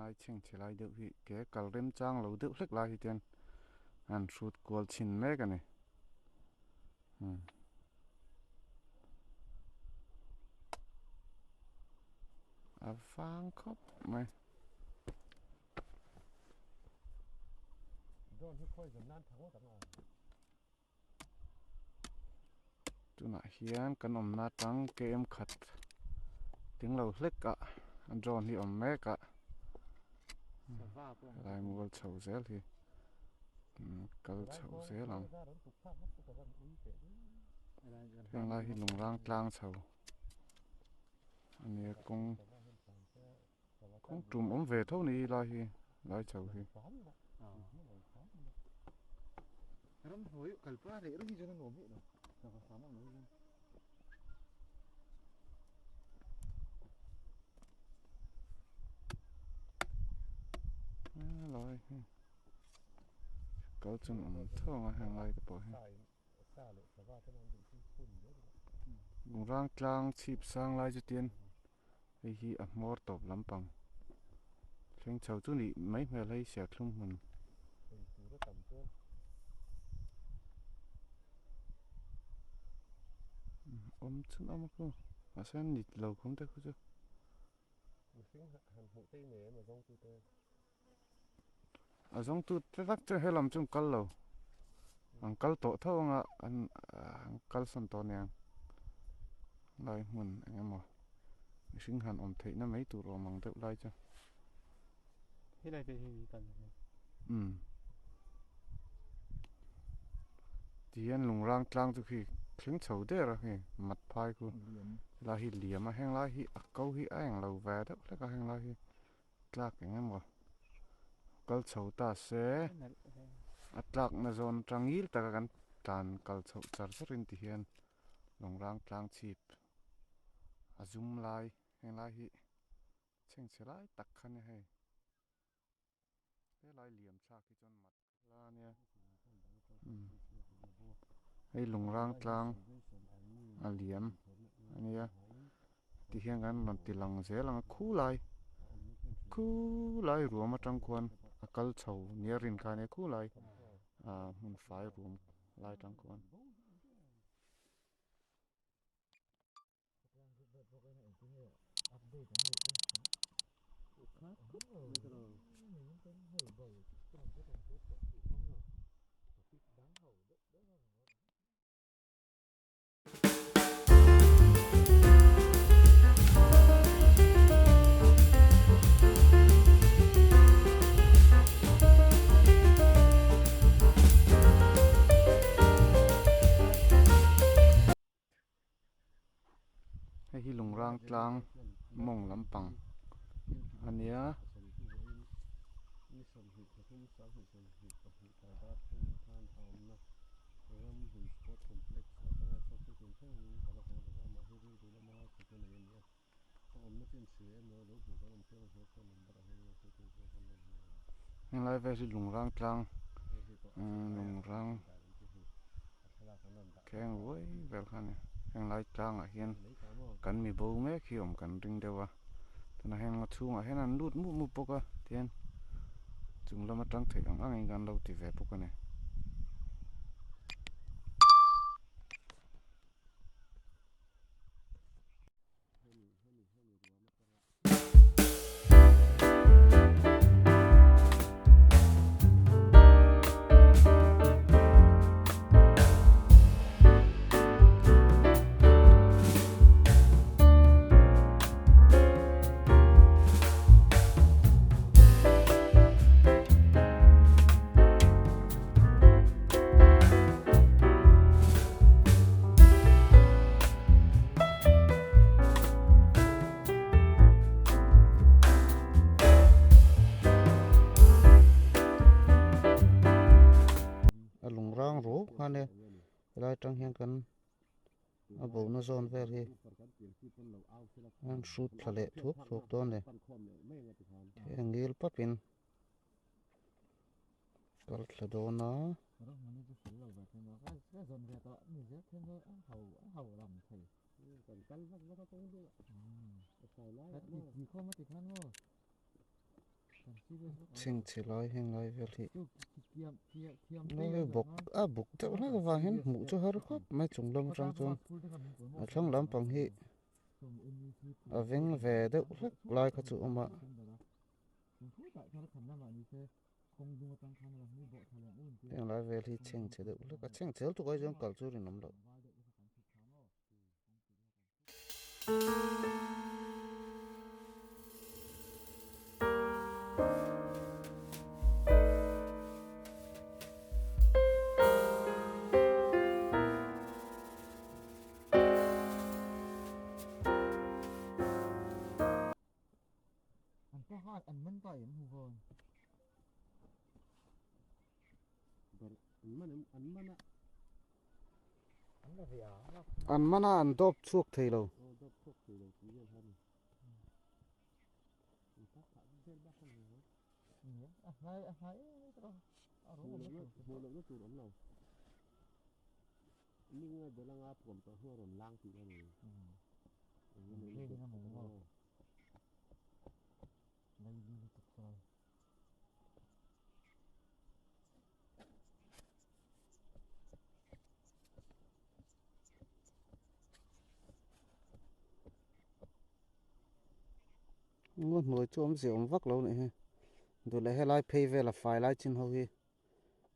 lai cheng chelai deuh hi ke kal rem chang lo deuh hlek lai hi ten an hrut kual chin mek ani a vang khop mai tunah hian kan awmna tang kem khat ting lo hlek ah an drone hi awm mek ah lai mual chho zel hi kal chho zel ang heng lai hi lungrang tlang chho ani kong trum om ve tho ni lai hi lai chho hi ram hoi kalpa re ri jana no me no ka sama no lai kal chun om tho nga heng lai te pawh hi lungrang tlang chhip sang lai chu tian hei hi a hmawr tawp lampang thleng chho chu nih mai hmel hei serthlum hmun om chun om ko asan nit lo khom te khu chu a zong tu te tak che helam chung kal lo ang kal to tho nga an kal san to nyang lai hmun engemaw mihring han awm theihna mai tur awm ang deuh lai chu hi lai ve hi kan tian lungrang tlang chu khi thleng chho der a hi mat phai khu la hi liam a heng lai hi a kau hi a eng lo ve deuh hlek a heng lai hi tlak engemaw kal chho ta se a tlak na zon tangil taka kan tlan kal chho char charin ti hian lungrang tlang chhip a zum lai heng lai hi cheng chelai tak khan hei he lai liam thlak hi chuan mat la nia hei lungrang tlang a liam ania ti hian kan lan ti lang zel anga khu lai ruam atang khuan a kal chho nia rin kha ne khu lai hmun fai ruam lai tang khuan hei hi lungrang tlang mong lampang ania heng lai ve hi lungrang tlang lungrang kheng ruai vel kha ni heng lai tlang ah hian kan mi bo mek hi awm kan ring deuh a tuna heng a chhungah hian an lut mup bawk a tian chung lam atang theih ang angin kan lo ti ve bawk a ni a lungrang ro kha ne lai tang hian kan a bo na zon vel hi an hrut thla leh thup thlawk dawn ne engil papin kal thla dawn a chinh chỉ lái heng lái về thì thiam nó bọc bục thế nó cái vàng hen mũ cho hết khóc mấy chủng lông trong chun ở trong lắm bằng hi ở veng về đấy lái cái chỗ mà heng lái về thì chinh chỉ được cái chinh chỉ tụi cái trong cầu thì nằm đâu anh có hai anh mình tay em hù hồn anh là gì à ăn mà na ăn đốp chuột thì đâu hai hai nhưng giờ là ngápผมตัวหัวหล่นล่างทีแล้วนี่นี่นะหมูเลยดีตุกซอย ngôn ngồi chôm rượu vắt lâu này ha rồi lại hay lái pay về là phải lái trên hậu hi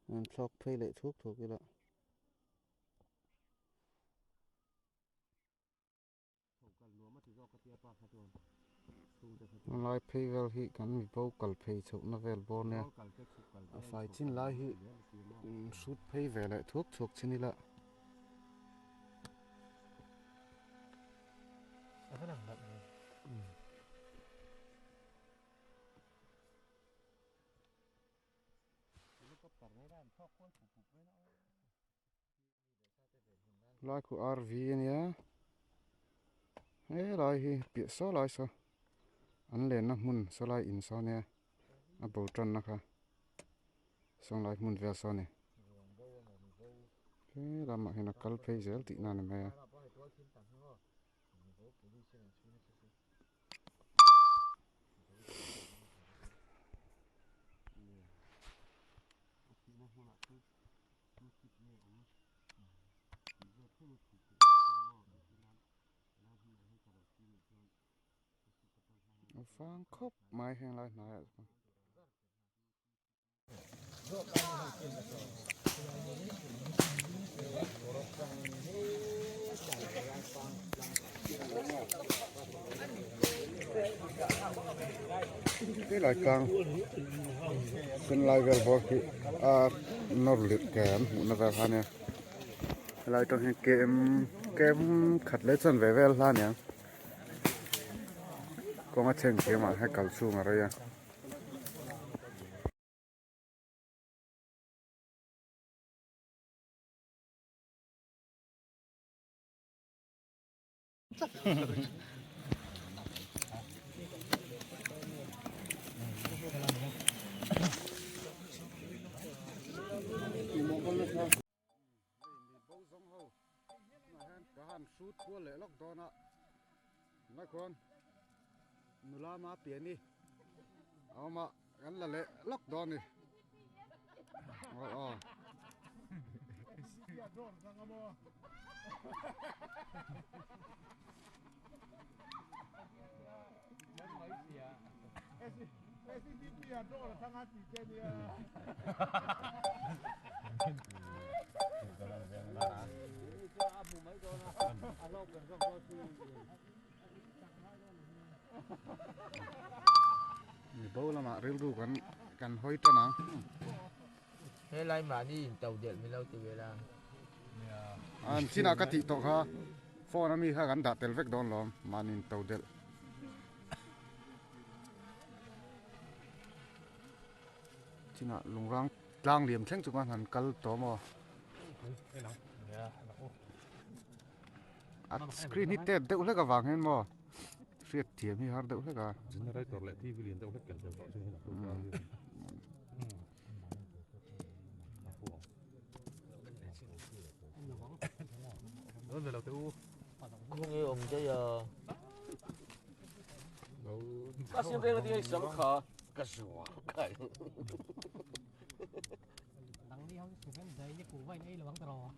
ăn chọc pay lại thuốc thuộc cái đó lái pay về hi cần bị bao cල් pay chụp nó về bao nè phải trên lái hi shoot pay về lại thuốc thuộc trên đi lại cái đằng đậm này lái của RV nhá ấy lái hi bị số lái sao anh lên nó mun số lái in sao nè à bầu trần nó kha xong lái mun về sao nè cái làm mà hay là cල් pay dễ tị nào này mày phang khóc mai hang lái này cái lại càng xin lại về bỏ thì nó liệt kém nó về pha nè lại trong hiện kem kem khát lấy chân về pha nè có mà chen kia mà hay cầu su mà rồi à shoot qua lệ lóc đó nè mấy con nụ la má biển đi mà gắn là lệ lóc đó nè bố là mà rêu ruกันห้อยตัวหนัง ให้ไล่มานี่เต่าเด็ดไม่เล่าตัวเวลา อันที่นักติตกฮะฟอนามีฮะกันดัดเตลเวกโดนล้อมมานินเตาเดลที่นักลงรังกลางเหลี่ยมเช่งจุกันหันกัลตัวมออัดสกรีนนี่เต็ดเด็กเล็กกับวางเห็นมอเสียเทียมที่ฮาร์เด็กเล็กอะ generator lại TV liền đâu hết cảnh tượng cho nên là tôi nói về đầu tư không nghe ông chứ giờ đâu bác sĩ đây là đi sắm khờ กระสวไก่ หลังนี้เขาสุดนั้นใจนี่กูไว้ในระวังตลอด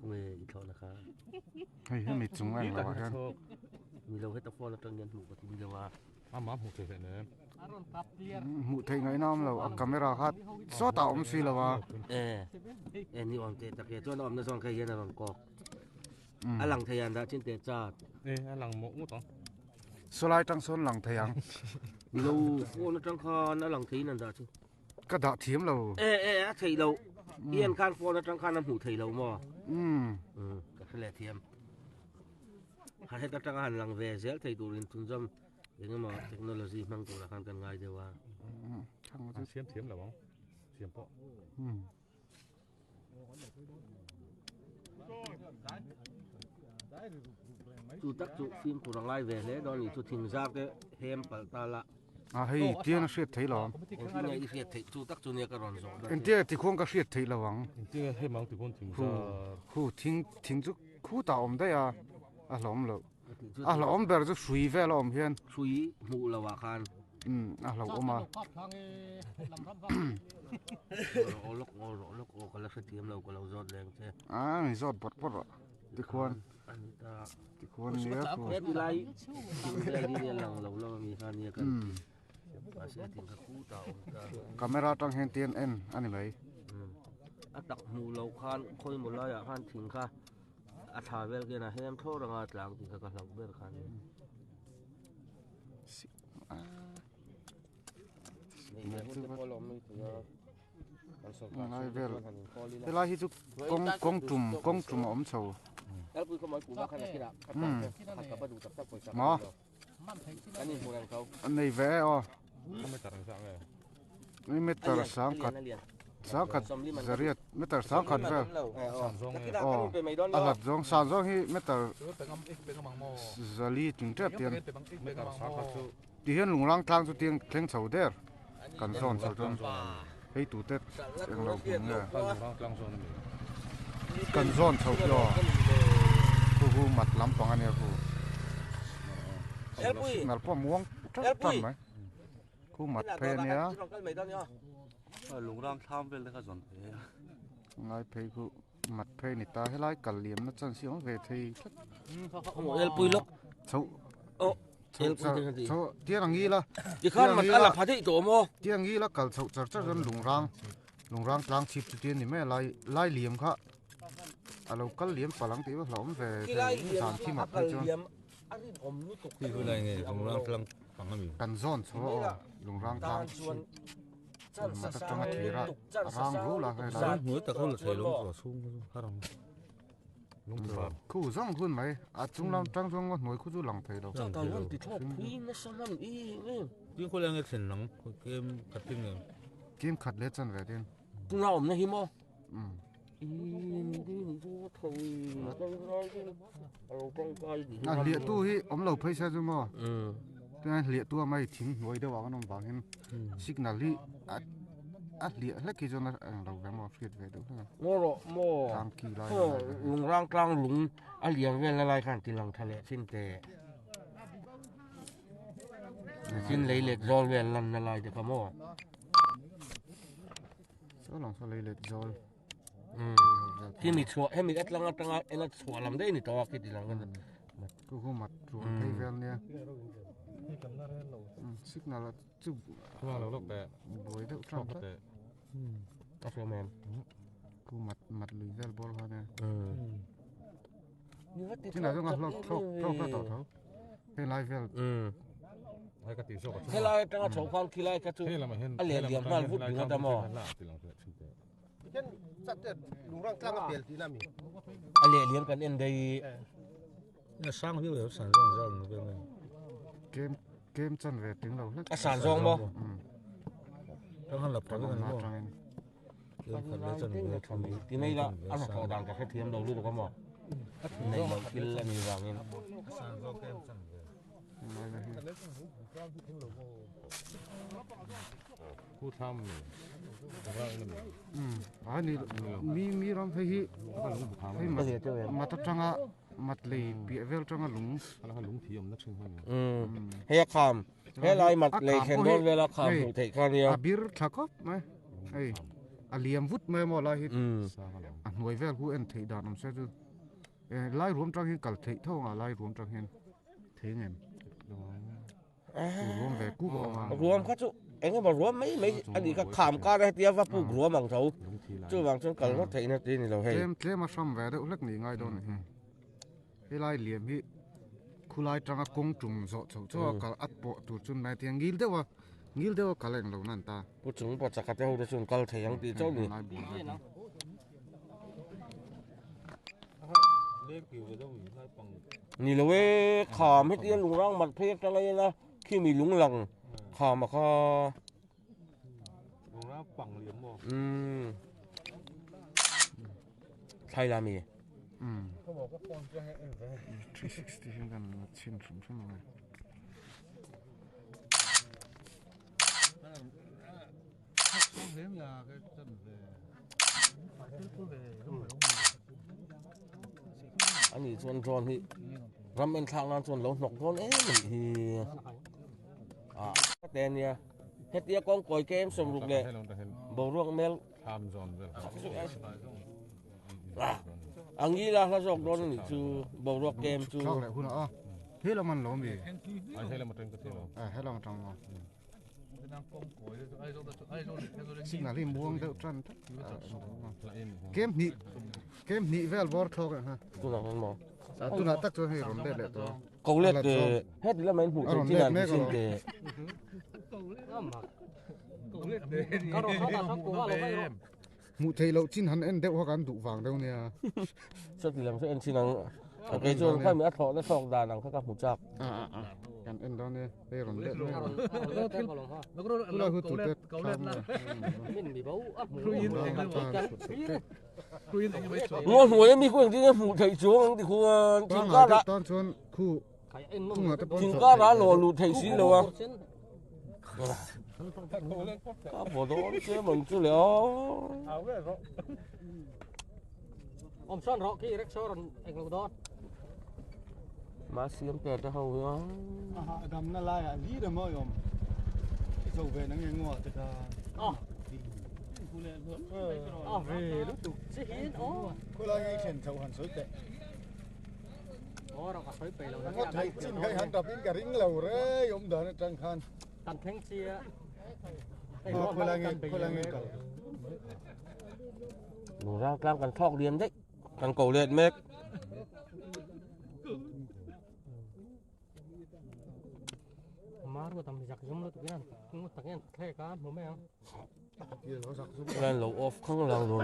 เว้ยอีกเท่านะครับ เฮ้ยให้มีจุงแองเราแค่ มีเราให้ตะฟอนแล้วตั้งยันหมูกที่มีเดียวว่า Amma hon säger nej. อารมณ์ปรับเปลี่ยน หมูเทงไงน้ำเราเอากาเมราคัดโซ่ต่อมสิเราวะ นี่ออมเตะตะเกียบตัวน้อมนั่นสองใครยันอะไรก็อลังทยันดาชินเตจ้า Ê, lăng mộ mất đó. สไลด์ตั้งโซนหลังเทียง มีเราโอ้นั่นจังคอนอลังทีนั่นดาชิ ก็ดาเทียมเรา ไทยเราเอียนคานฟอนนั่นจังคานน้ำหูไทยเรามั่ว ก็ทะเลเทียมหาให้ตั้งหันหลังเวเซลไทยตัวเรียนทุนจำยังไงมาเทคโนโลยีมั่งตัวละกันง่ายเดียวว่า ช่างมัน Xiêm thiếm là bóng. Xiêm bọ. จูตักจูฟิล์มกูรังไล่เวเลยตอนนี้จูทิ้งซากเดเฮมปัลตาละ เฮ้ยเตี้ยนเสียดไทยหรอ ที่ไหนเสียติจูตักจูเนี่ยก็ร้อนสด เอ็นเตี้ยที่ควงก็เสียดไทยระวัง Chứ hết máu từ con thỉnh คู่ ra. คู่ทิ้งจุคู่ต่อมได้หลอมเราหลอมแบบจะสุยแวลอมเพียน ซุยหูละว่าคาน เราเอามา ครอบครองลำรับว่า โอ้ลูกโอ้ก็แล้วเทียมเราก็เราจอดแรงใช่ มีซอดปดที่ควร อันนี้ตา ที่ควรเนี้ยคู่ เฮ็ดไรที่เนี่ยหลังเรามีคานเนี่ยกันมาเสียทิ้งกับคู่เต่าก าเมราตั้งเห็นเตียนเอ็นอันนี้ไหม ตักหูเราคานค่อยหมดแล้วอ่ะคานทิ้งค่ะอาถาเวลกันนะเฮมโทษงาตลางทิ้งกับเราเวลคานนี่เนี่ยคุณจะพอลมไม่ถึงเวลาที่จุกงจุ่มอมโซ แล้วปุ้ยเขามาปูว่าขนาดที่ละขัดกับประตูตับตับปุ๋ยสับ มันใช้ที่ อันนี้โบราณเขา อันนี้แวะอ๋อ Không biết tặng sao này. นี่เมตรสังกัดจะเรียกเมตรสังกัดแวะ Sản rong này. อ๋ออันละจงสามจงที่เมตร เป็นกำมังโม จะลีถึงเทียบเตียน Mấy cả sát hạt chú. ที่เห็นหลงรังกลางสุดเตียงเคร่งเฉาเด้อกันซ้อนเฉาจนให้ตูเต็ดยังเราคงเนี่ย Lăng rong lăng rong này. กันซ้อนเฉาย่อผู้มัดลำปองอันเนี้ยผู้ เอลปุ้ย นัลป้อม่วงจัดไหมผู้มัดเพเนี้ย ลุงร่างทำเป็นเลยก็สนใจ ไงเพผู้มัดเพนี่ตาให้ไล่กันเหลี่ยมนั่นจังสิของเวที เอลปุ้ยล็อก เฉา โอ้เอลปุ้ยทันที เฉาเตี้ยงงี้ละ ยี่ข้านมันอะไรพาที่ตัวโม เตี้ยงงี้ละกัลเฉาจัดจนหลงรังกลางชิบจุดเตียนนี่แม่ไล่เหลี่ยมค่ะเรากัลเหลี่ยมฝรั่งตีว่าหลอมเว ที่ไล่เหลี่ยม สารที่มัด กั ให้ ล จน เหลี่ยมอันนี้ผมรู้ตก Thì cái này này, cũng lăng lăng phẳng lắm. กันซ้อนเฉาหลงรังกลาง ส่วน มาตัดจังหวะทีละร่างรู้ละให้ละ Mới ta không là thấy lông của xuống phát không. Lông phàm. คู่ซ่องคุณไหมอาจุงลำจังจงก็หน่วยคู่จุหลังไทยเรา เจ้าตาวันติดชอบพุ้ยนะสมันอีนี่ Chứ có lẽ nghe thỉnh nắng, cái cắt tinh này. เกมขัดเล็ดจันเวดิน ตัวเราเนี่ยฮิโม อืม อีนี่ดีนี่ตัวทวีต้องร้อยเราต้องไปดิ เลี้ยตู้ที่อมเราเพื่อใช้จุมั้ง Ừ. แต่เลี้ยตัวไม่ทิ้งหน่วยเดียวกันน้องบางเห็นสิกนัลที่เลี้ยแล้วกี่จนเราแบ่งมาเสียดเวดิน โม่โม่ ทางกี่ไร ลุงร่างกลางลุงอันเลี้ยงเวลอะไรกันที่หลังทะเลสิ้นแต่สิ้นเลยเล็กรอเวลลันอะไรเด็กขโมย ก็ลองสไลเล็ดจอล ที่มีชัวให้มีอัตลังอัตลังเอลัชัวลำได้นี่ตัวคิดที่หลังกัน ก็คู่มัดรวมไทยเวลเนี่ยสิกนัลจุบ Không là lúc bè. บวยเด็กทรัม Chọc ป์ bè. อัตลังแมน คู่มัดลุยเวลบอลเขาเนี่ย ที่ ที่ไหนต้องการเราโชคต่อเขาเป็นไลฟ์เวล Ai cái tỷ số của chúng ให้ ta. เราตั้งโชว์ความคิดอะไรกันจุ Thế là mà hen. Anh liền liền mà vút đừng có tầm mò. Lạ thì lòng phải chừng tệ. เช่นสัตว์เด็ดลุงร่างกลางก็เปลี่ยนทีละมี อันเลี้ยงกันเอ็นได้ Nó sang cái điều sản rong rong bên này. เกมจันเวถึงเรา อาสารซองบ่ Trong hắn lập ตอน cái นั้น này มา không? จัง Game thật lấy chân về thằng mình. ที่นี่ละอันของดังกับแค่เทียมเรารู้ตัวก็หมดในเรากินแล้วมีวางเงิน Sản rong game chân về. ผู้ทำนี่แต่ว่ามัน อันนี้มีรำให้ ก็ลุงผู้ทำ ให้ ก็เสียเจ้าเอง มาตัดจังมัดเลยเปียเวลจังลุง แล้วก็ลุงผีอมนักชิงให้ เฮียคำ เฮ้ยลายหมัดเลยแคนโดนเวลาขามหูเตะข้างเดียว bir thakop mai ei aliam vut mai mo la hi หน่วยเวลกูเอ็นเทดานมเสดูไล่รวมจังหินกัลเทเท่าไล่รวมจังหินเทเงินรวมเวกูบอกมาร วมเขาจุเอ็งก็บอกรวมไม่อันนี้ก็ขามก็ได้เตี้ยว่าปุ๊กรวมบางเท่าจู่บางช่วงกันก็เทนะทีนี่เราให้ เทมาซ้ำเวเดอเล็กนี่ง่ายโดนไล่เหลี่ยมฮิคุไล่จังกงจุงโซ่โซ่กัลอัดโปตูจุนแม่เทียงกิลเดียวกัลเองเรานั่นตา พูดถึงปอดจักรเจ้าจะชวนกัลเทียงตีเจ้านี่ นี่เลยเว้ยขามให้เตี้ยลุงร่างมัดเพกอะไรนะขี้มีลุงหลังขามมาข้า ลุงร่างปังเหลี่ยมบ่ ไทยรามี เขาบอกว่าฟอนจะให้เอ็นไป 360ยังกันชิ้นสุ่มสุ่มเลย không đếm là cái chân về อันนี้ส่วนโจรที่รำเป็นทางนั้นส่วนหลงหนกโจรมันที่แต่เนี่ยเฮ็ดเตี้ยกองก่อยเกมสมรูปเลยบ่ร่วงเมล ทำจอนเวล อันนี้ล่ะถ้าจอกโดนนี่คือบ่ร่วงเกมคือ ชอบเลยคุณอ๋อเฮ้ยเรามันล้มดิ ไอ้ใช่แล้วมาเต้นก็เที่ยว ให้เรามาจังอ๋อ đang con cối ai rồi สิ่งอะไรม่วงเดือดจัน ละเอ็น เกมนี้เวลบอร์ทอกฮะ ตัวนั้นมอง ตัวนั้นตักตัวให้รอนเด็ดเลยตัว เขาเล็ดเฮ็ดแล้วมันหูที่นั่นที่สิ้นเด có đồ khó tao sống của lo vậy rồi มูเทเราจิ้นหันเอ็นเด็กว่ากันดุฝังเดี๋ยวเนี่ย สักทีแล้วเอ็นสินังโอเคจนค่อยมีอัฐอและซอกดานังเขากับหูจัก กันเอ็นตอนนี้ไปรอนเด็ดเลย nó thêm vào lòng ha กูเราคือตุดเด็ดทำเลย mình bị bấu ấp Rồi yên tĩnh là Rồi yên tĩnh mấy chỗ งอหัวยังมีคนที่หูไถจวงที่คุณถึงก็ละ ตอนชวนคู่ phải in nó ถึงก็ละหล่อหลุดไถสีเลยวะก็พอโดนเชื่อมันจุแล้ว ông son rõ khi rắc so rồi anh lục đó มาเสียมแต่จะเฮาเนาะ đầm nó lai à lý được môi om dầu về nó nghe ngọt thì ta về lúc tụ sẽ hiến ó cô lai nghe chuyện chậu hẳn sối tệ ó đâu có phải bể lâu nó thấy chín cái hắn tập in cả ring lầu đấy ông đó nó trăng khan tàn thanh chia cô lai nghe cậu หนูร่างกลางกันทอกเรียนได้กันเก่าเรียนเมก má của tầm giặc giống nó tụi cái nó tặng cái khe cá bố mẹ không แลนโหลออฟข้างหลังโดน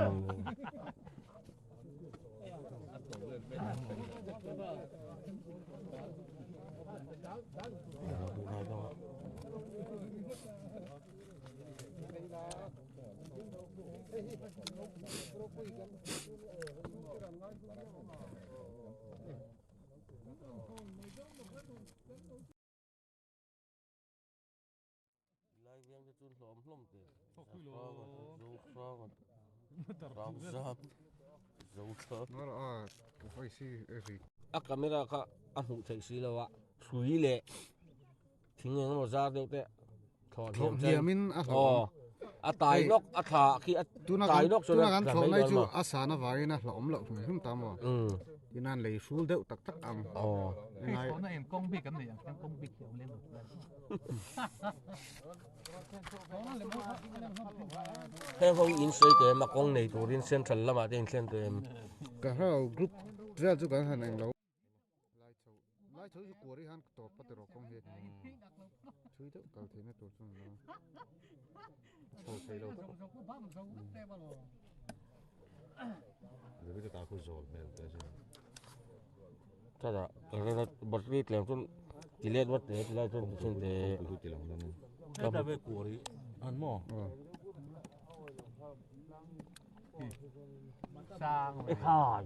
นั่นก็ไฟซีสิ อักกามิระก็อันหูไถสีแล้ววะสุยเละทิ้งเงินมาซาเดียวแต่ถอด ถอดเดียมินอ่ะ อ๋ออาตายนกอาขาขี้ ตัวนั้นตัวนั้นถอดในจู่อาสานะไว้นะหลอมหลอกไม่ขึ้นตามว่ะที่นั่นเลยสู้เด็กตักตักอัง อ๋อ cái số này em công việc cái này em công việc kiểu lên được แค่เขาอินสวยเกินมากองในตัวเรียนเซ็นทรัลละมาเรียนเซ็นเต็ม ก็เรากรุ๊ปเจ้าจุกันหันเองเราไล่เฉยกลัวที่หันตอบปฏิรกงเหตุช่วยเด็กเก่าเทนตัวส่วนเราโชว์ใช้เรา หรือจะตาคุยโซลเมลแต่ใช่ ถ้าจะเราบทเรียนเรื่องต้นกิเลสวัดเดียที่เราต้นเช่นเดีย คุยตีหลังนั้นก็ได้ไปกลัวดิอันหม้อ sang ไอ้ข่าย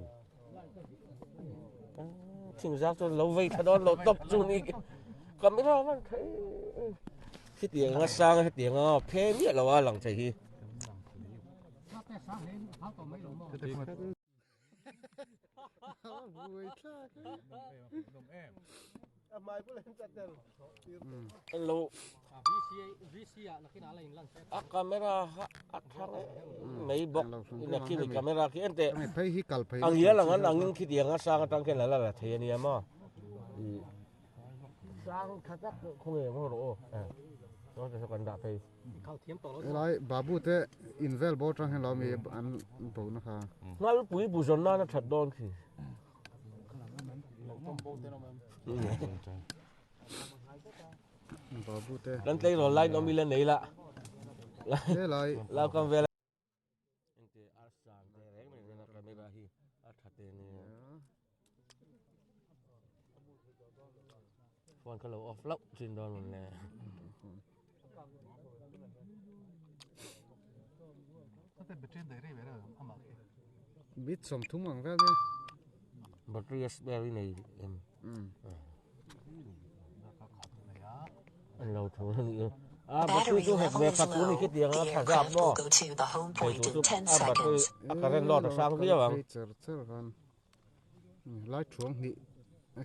ถึงรักจนเราไว้ถ้าโดนเราตบจุนี่ก็ไม่รู้มันที่เตียงก็สร้างที่เตียงก็เพ่เนี่ยเราว่าหลังใจที่ đồng em mai pun lain catel. อืม Lo VCA nak kena lain lang. kamera athang mai bok ina kini kamera ki ente ไม่ไผฮิกัลไผ ang ya langan angin ki dia nga sang tang ken la la the ni ma sang khatak khong e mo ro no te kan da pe Kau tiam tolo. ไอ้บาบูเตอินเวลบอตรังให้เรามีอันโตนะคะ ngal pui bu zon na that don ki บาบูเต dan te ro lai no mi le nei la เอ้ไร la kan ve ente asan te re me na kamera hi athate ni phone ka lo off lo chin don mon le ตั้งแต่เบตเทนเดย์ได้ไหมล่ะอามา บิดสมทุ่มหวังแววเนี่ย battery is very nei em อืม แล้วก็ขาดระยะ an lo thu ni battery Battery tu hek level me is ka tu ni low. ki dia nga The pha aircraft bo will go to the home kai point tu in 10 battery seconds. akaren lo ta sang dia bang เจอเจอกันไล่ช่วงนี้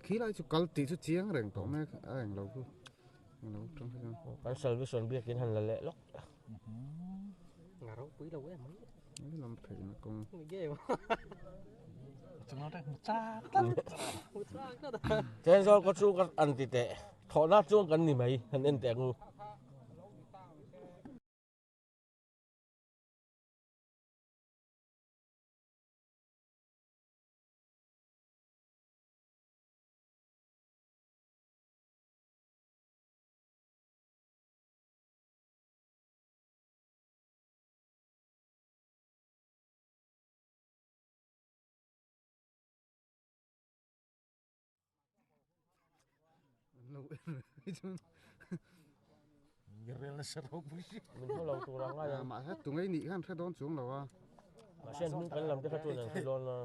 ขี้ไล่จุกกลตีจุดเจียงแรงต่อแม่แองเราคือเราตรงนี้ kan service on bi kin han la le lo Ngarau pui đâu em. นี่ลำเพลินกง Ghê mà. จังเราได้มุจ้าตั้ง Ui sao nó đó. chen so ko chu ka an ti te tho na chu kan ni mai han en te ngu Gerel serau puisi. min ho lo tu ra nga ya มาแค่ตรงไอ้นี่ขั้นแค่โดนสูงหรอวะ ma sen min kan lam te ka tu nan ki lon la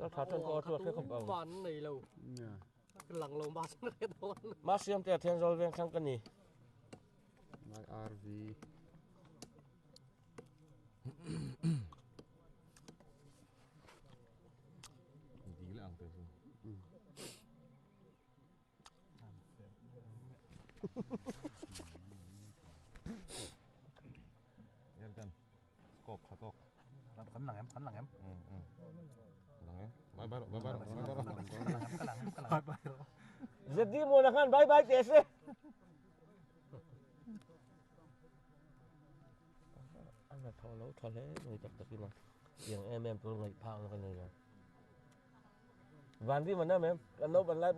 la tha tan ko tu ke khop au Bạn này lâu. เนี่ย Lằng lâu ba nó cái đó. ma siam te then zol veng sang kan ni ไล่อาร์วี ดีแล้วเตะ ยันกันกบขากบ Khấn lặng em, khấn lặng em. หลังไงบายบายบายบายบายบาย Bye bye. zedi mo na kan bye bye te se an la tho lo tho le người tak tak ma yang em tu ngai phang kan ni van di mana mem kan lo ban lai